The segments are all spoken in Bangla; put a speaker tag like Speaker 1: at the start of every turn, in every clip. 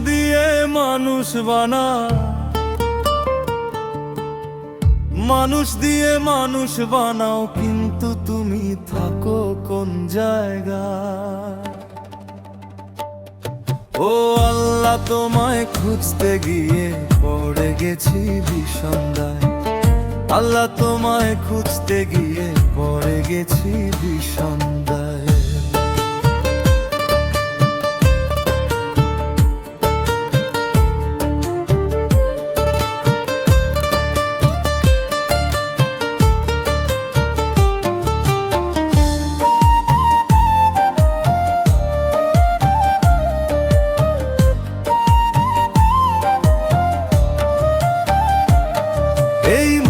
Speaker 1: দিয়ে মানুষ বানায়, মানুষ দিয়ে মানুষ বানাও, কিন্তু তুমি থাকো কোন জায়গায়? ও আল্লাহ, তোমায় খুঁজতে গিয়ে পড়ে গেছি ভীষণ দায়। আল্লাহ, তোমায় খুঁজতে গিয়ে পড়ে গেছি ভীষণ দায়।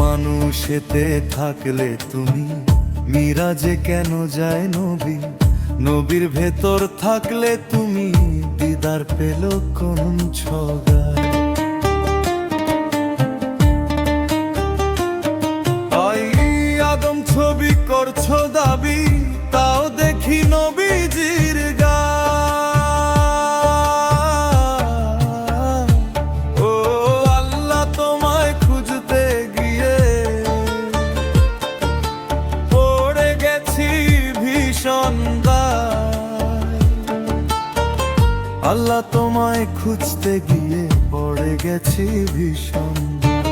Speaker 1: মানুষেতে থাকলে তুমি মিরাজে কেন যায় নবী? নবীর ভেতর থাকলে তুমি দিদার পেল কোন ছগায়? আদম ছবি করছো দাবি, তাও দেখি নবীজির গা। ও আল্লাহ, তোমায় খুঁজতে গিয়ে পড়ে গেছি ভীষণ দায়। আল্লাহ, তোমায় খুঁজতে গিয়ে পড়ে গেছি ভীষণ দায়।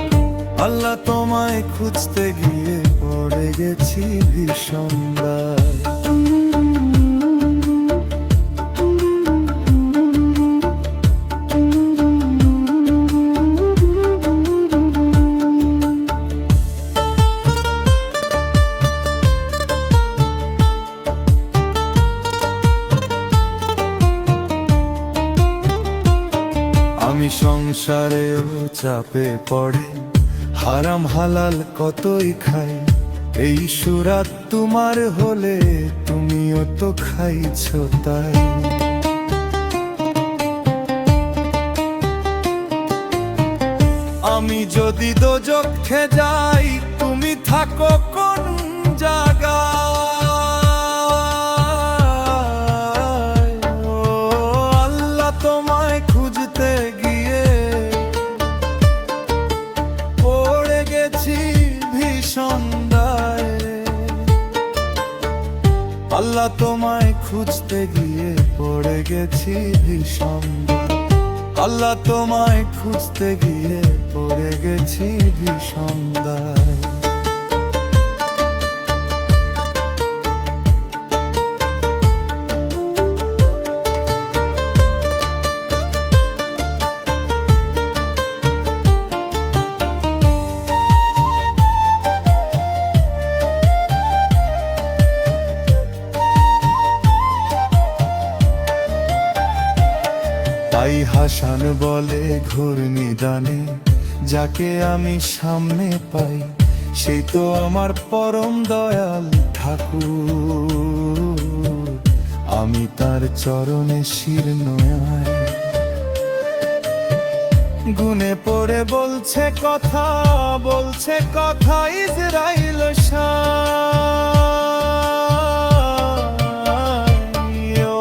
Speaker 1: আল্লাহ, তোমায় খুঁজতে গিয়ে পড়ে গেছি ভীষণ দায়। আমি সংসারেও চাপে পড়ে হারাম হালাল কতই খাই। এই সুরাত তোমার হলে তুমিও তো খাইছো তাই। আমি যদি দোজখে যাই, তুমি থাকো কোন জায়গায়? ও আল্লাহ, তোমায় খুঁজতে গিয়ে পড়ে গেছি ভীষণ দায়। আল্লাহ, তোমায় খুঁজতে গিয়ে পড়ে গেছি ভীষণ দায়। আল্লাহ, তোমায় খুঁজতে গিয়ে পড়ে গেছি ভীষণ দায়। তাই হাসান বলে ঘূর্ণিদানে, যাকে আমি সামনে পাই সেই তো আমার পরম দয়াল ঠাকুর। আমি তার চরণে শির নয়, গুনে পড়ে বলছে কথা, বলছে কথা ইসরাইল শাহ। ও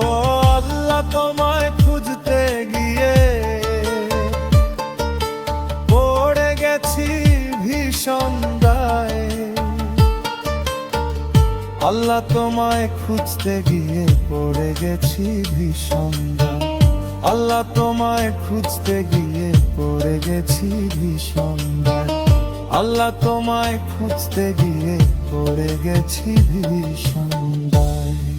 Speaker 1: আল্লাহ, তোমায় খুঁজতে গিয়ে পড়ে গেছি ভীষণ দায়। আল্লাহ, তোমায় খুঁজতে গিয়ে পড়ে গেছি ভীষণ দায়। আল্লাহ, তোমায় খুঁজতে গিয়ে পড়ে গেছি ভীষণ দায়। আল্লাহ, তোমায় খুঁজতে গিয়ে পড়ে গেছি ভীষণ দায়।